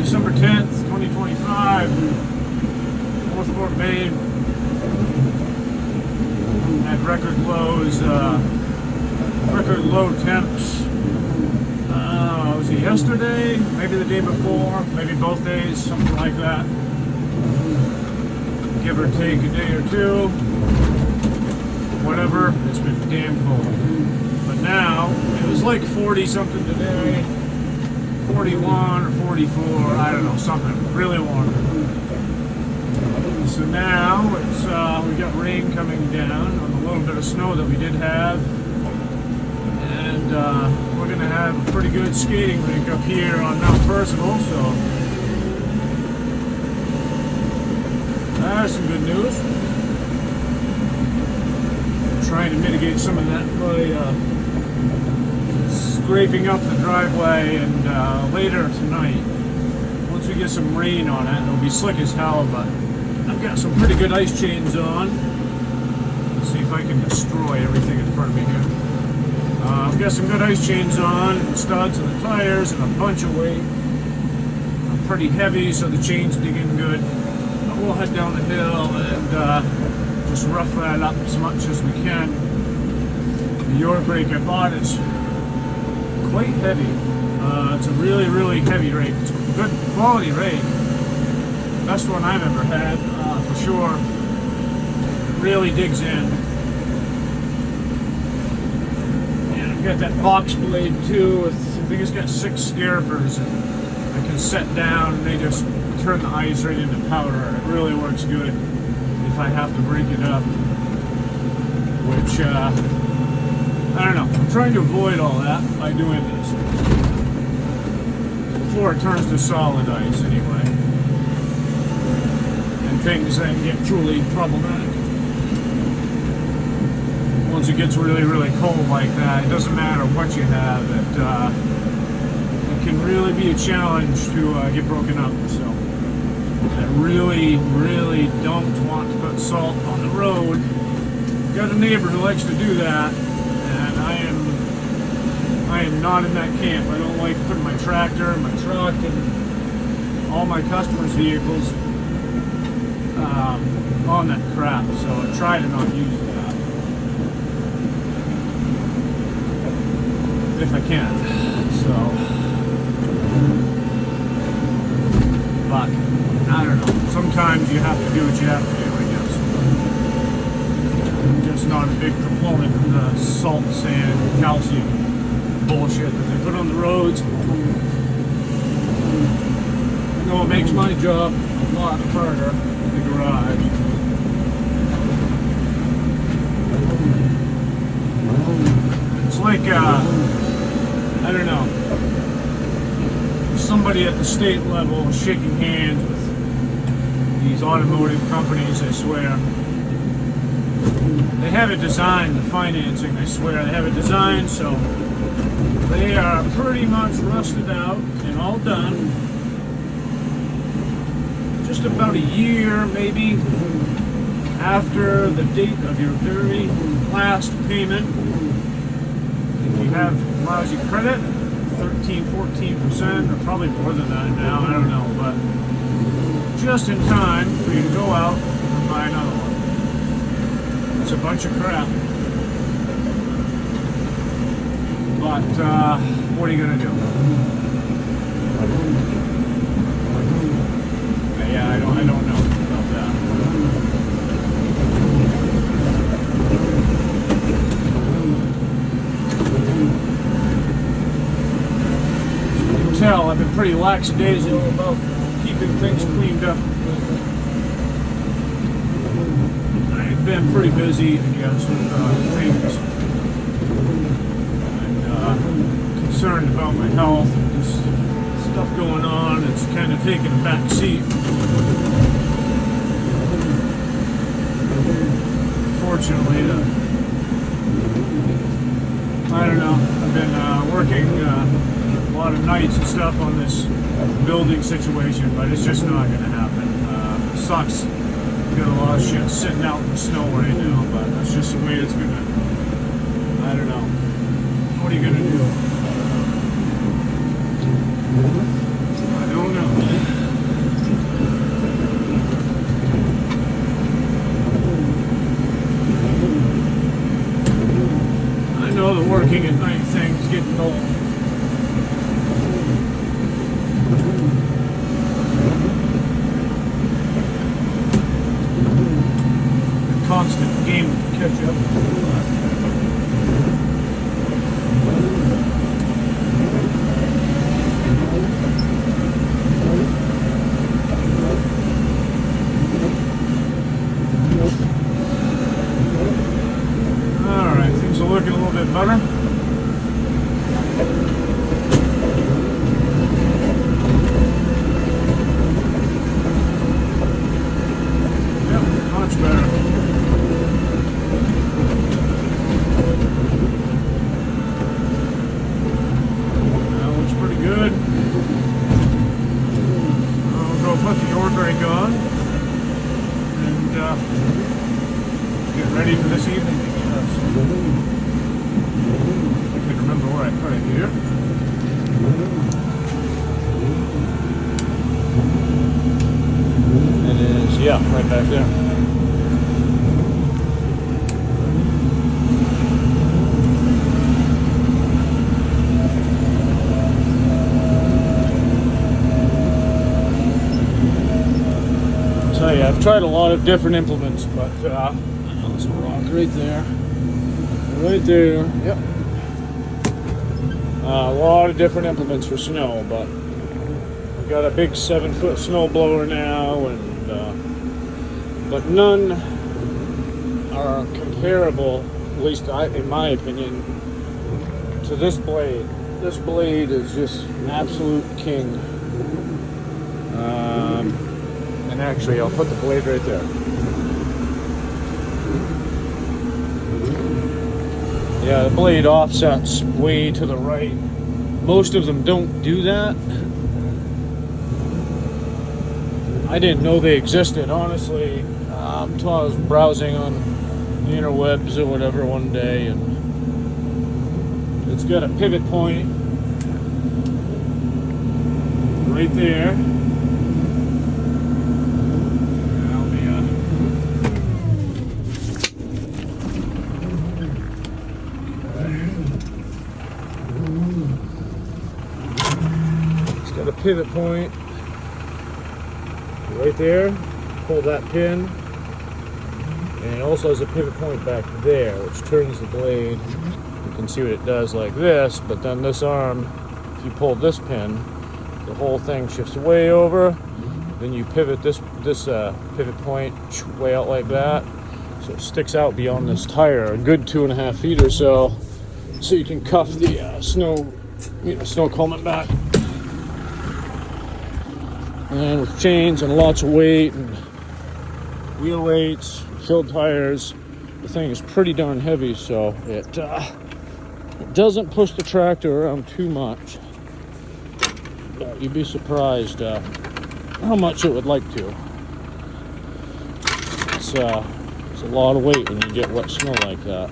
December 10th, 2025, Northport, Maine. Had record lows, record low temps. Was it yesterday? Maybe the day before? Maybe both days, something like that. Give or take a day or two. Whatever, it's been damn cold. But now, it was like 40 something today. 41 or 44, I don't know, something really warm. So now it's we got rain coming down on a little bit of snow that we did have, and we're gonna have a pretty good skating rink up here on Mount Percival. So that's some good news. Trying to mitigate some of that by scraping up the driveway, and later tonight, once we get some rain on it, it'll be slick as hell, but I've got some pretty good ice chains on. Let's see if I can destroy everything in front of me here. I've got some good ice chains on, and studs and the tires, and a bunch of weight. I'm pretty heavy, so the chain's digging good. But we'll head down the hill and just rough that up as much as we can. The York rake I bought is quite heavy. It's a really, really heavy rake. It's a good quality rake. Best one I've ever had, for sure. Really digs in. And I've got that box blade too. I think it's got 6 scarifers that I can set down, and they just turn the ice right into powder. It really works good if I have to break it up. Which, I don't know. I'm trying to avoid all that by doing this. Before it turns to solid ice, anyway. And things then get truly problematic. Once it gets really, really cold like that, it doesn't matter what you have. It can really be a challenge to get broken up. So I really, really don't want to put salt on the road. Got a neighbor who likes to do that. I am not in that camp. I don't like putting my tractor, my truck, and all my customers' vehicles on that crap. So I try to not use that if I can. So, but I don't know. Sometimes you have to do what you have to do, I guess. I'm just not a big proponent of the salt, sand, calcium bullshit that they put on the roads. I know it makes my job a lot harder in the garage. It's like, I don't know, somebody at the state level shaking hands with these automotive companies, I swear. They have it designed, the financing, I swear. They have it designed so they are pretty much rusted out and all done. Just about a year, maybe, after the date of your very last payment. If you have lousy credit, 13, 14%, or probably more than that now, I don't know, but just in time for you to go out and buy another one. It's a bunch of crap. But what are you gonna do? Yeah, I don't know about that. You can tell I've been pretty lackadaisical about keeping things cleaned up. I've been pretty busy, I guess, with things. Concerned about my health and just stuff going on. It's kind of taking a back seat. Fortunately, I don't know. I've been working a lot of nights and stuff on this building situation, but it's just not going to happen. It sucks. Got a lot of shit sitting out in the snow right now, but that's just the way it's going to. I don't know. What are you going to do? I don't know. know the working at night thing's getting old. A constant game to catch up. Alright, things are looking a little bit better. Get ready for this evening, I guess. I can remember where I put it here. It is, yeah, right back there. I'll tell you, I've tried a lot of different implements, but there's a rock right there. Right there. Yep. A lot of different implements for snow, but I've got a big 7-foot snow blower now, and but none are comparable, at least in my opinion, to this blade. This blade is just an absolute king. And actually, I'll put the blade right there. Yeah, the blade offsets way to the right. Most of them don't do that. I didn't know they existed, honestly, until I was browsing on the interwebs or whatever one day, and it's got a pivot point right there. Got a pivot point right there. Pull that pin, and it also has a pivot point back there, which turns the blade. You can see what it does like this, but then this arm, if you pull this pin, the whole thing shifts way over. Then you pivot this pivot point way out like that, so it sticks out beyond this tire a good 2.5 feet or so. So you can cuff the snow helmet back. And with chains and lots of weight and wheel weights, filled tires, the thing is pretty darn heavy, so it doesn't push the tractor around too much. But you'd be surprised how much it would like to. It's a lot of weight when you get wet snow like that.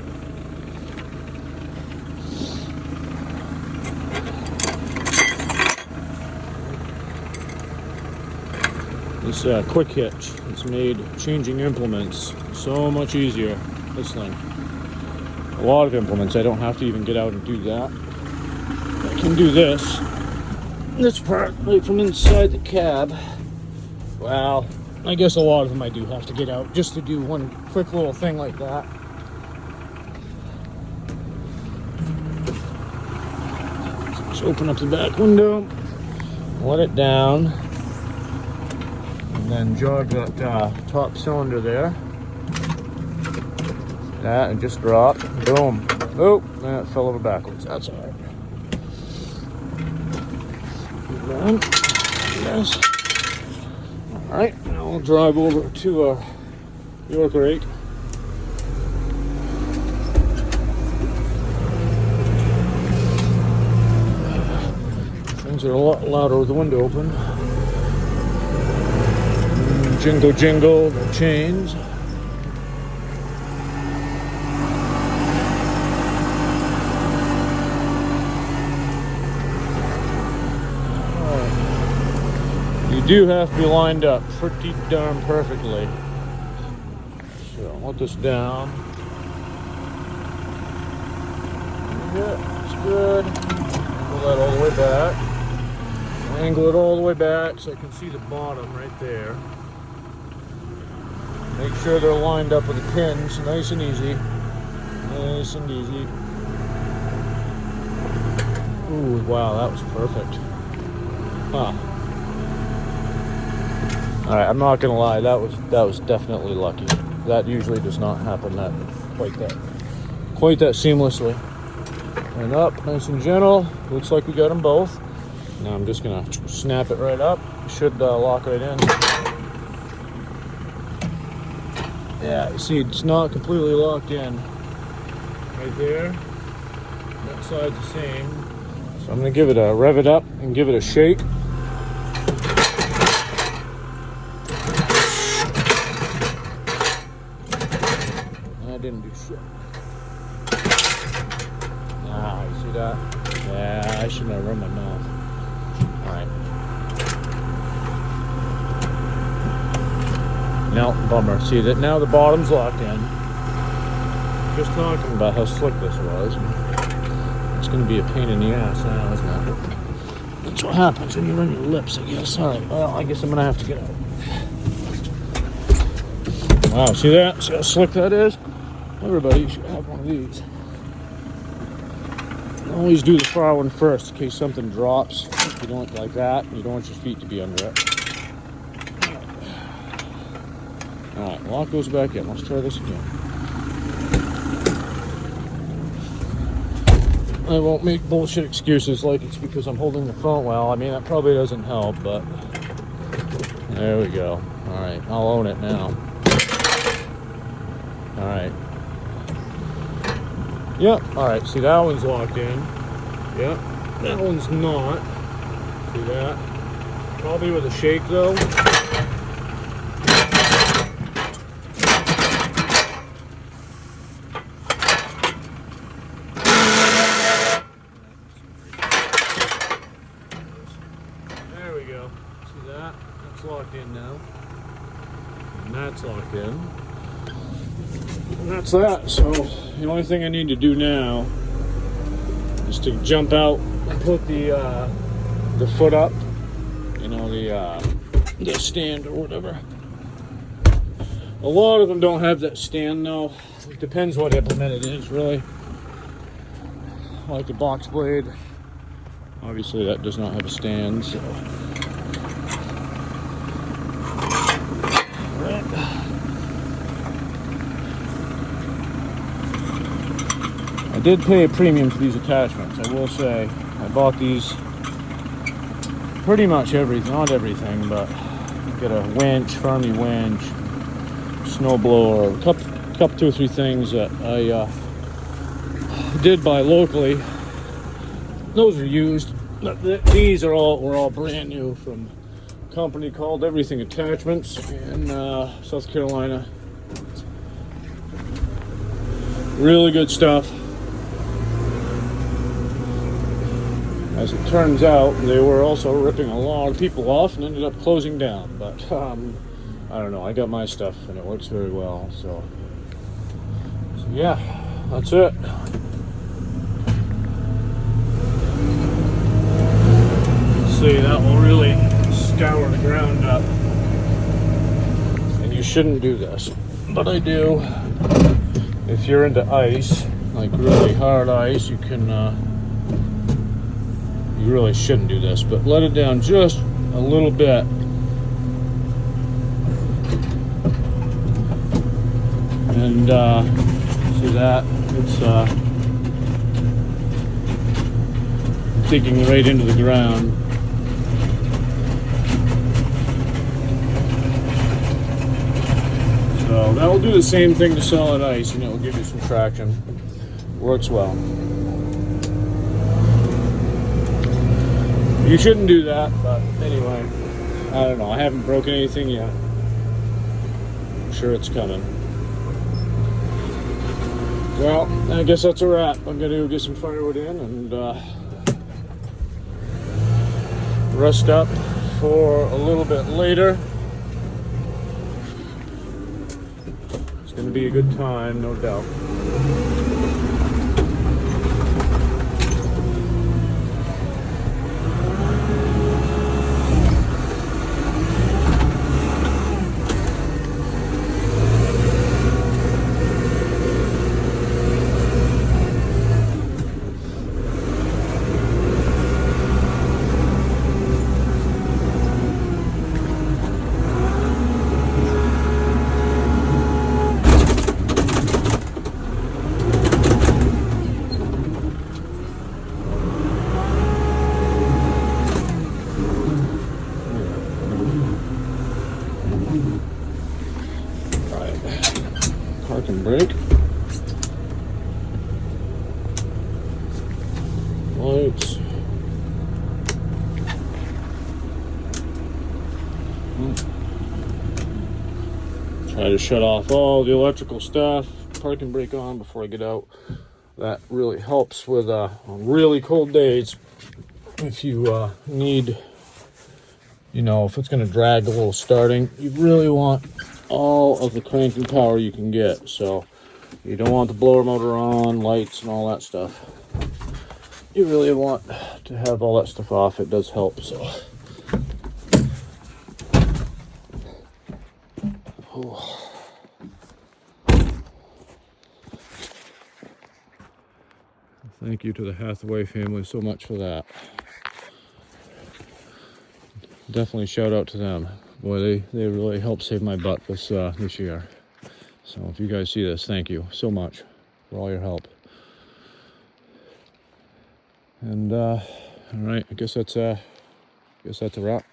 This quick hitch has made changing implements so much easier. This thing. A lot of implements, I don't have to even get out and do that. I can do this part right from inside the cab. Well, I guess a lot of them I do have to get out just to do one quick little thing like that. So just open up the back window, let it down. And then jog that top cylinder there. That, and just drop. Boom. Oh, that fell over backwards. That's alright. Yes. Alright, now we'll drive over to our York rake. Things are a lot louder with the window open. Jingle, jingle, the chains. You do have to be lined up pretty darn perfectly. So I'll let this down. good. Pull that all the way back. Angle it all the way back so I can see the bottom right there. Make sure they're lined up with the pins, nice and easy. Nice and easy. Ooh, wow, that was perfect. Huh. Alright, I'm not gonna lie, that was definitely lucky. That usually does not happen quite that seamlessly. And up, nice and gentle. Looks like we got them both. Now I'm just gonna snap it right up. Should lock right in. Yeah, you see it's not completely locked in. Right there. That side's the same. So I'm gonna give it a rev it up and give it a shake. That didn't do shit. Ah, you see that? Yeah, I shouldn't have run my mouth. Alright. Now, bummer. See that now the bottom's locked in. Just talking about how slick this was. It's going to be a pain in the ass now, isn't it? That's what happens when you run your lips, I guess. Alright, well, I guess I'm going to have to get out. Wow, see that? See how slick that is? Everybody should have one of these. Always do the far one first in case something drops. You don't like that. You don't want your feet to be under it. Alright, lock goes back in. Let's try this again. I won't make bullshit excuses like it's because I'm holding the phone well. I mean, that probably doesn't help, but there we go. Alright, I'll own it now. Alright. Yep, alright, see that one's locked in. Yep, that one's not. See that? Probably with a shake though. There we go. See that? That's locked in now. And that's locked in. And that's that. So the only thing I need to do now is to jump out and put the foot up, you know, the stand or whatever. A lot of them don't have that stand though. It depends what implement it is, really. Like the box blade, obviously that does not have a stand, so. I did pay a premium for these attachments, I will say. I bought these pretty much everything, not everything, but get a winch, Fermi winch, snowblower, a couple, 2 or 3 things that I did buy locally. Those are used. These were all brand new from a company called Everything Attachments in South Carolina. Really good stuff. As it turns out, they were also ripping a lot of people off and ended up closing down. But I don't know. I got my stuff and it works very well. So yeah, that's it. See, that will really scour the ground up. And you shouldn't do this, but I do. If you're into ice, like really hard ice, you can. You really shouldn't do this, but let it down just a little bit. And see that? It's digging right into the ground. So that will do the same thing to solid ice, and it will give you some traction. Works well. You shouldn't do that, but anyway, I don't know. I haven't broken anything yet. I'm sure it's coming. Well, I guess that's a wrap. I'm going to get some firewood in and rest up for a little bit later. It's going to be a good time, no doubt. lights. Try to shut off all the electrical stuff. Parking brake on before I get out. That really helps with on really cold days. If you need, you know, if it's going to drag a little starting, you really want all of the cranking power you can get. So you don't want the blower motor on, lights and all that stuff. You really want to have all that stuff off. It does help. So thank you to the Hathaway family so much for that. Definitely shout out to them. Boy, they really helped save my butt this year. So if you guys see this, thank you so much for all your help. And all right, I guess that's a wrap.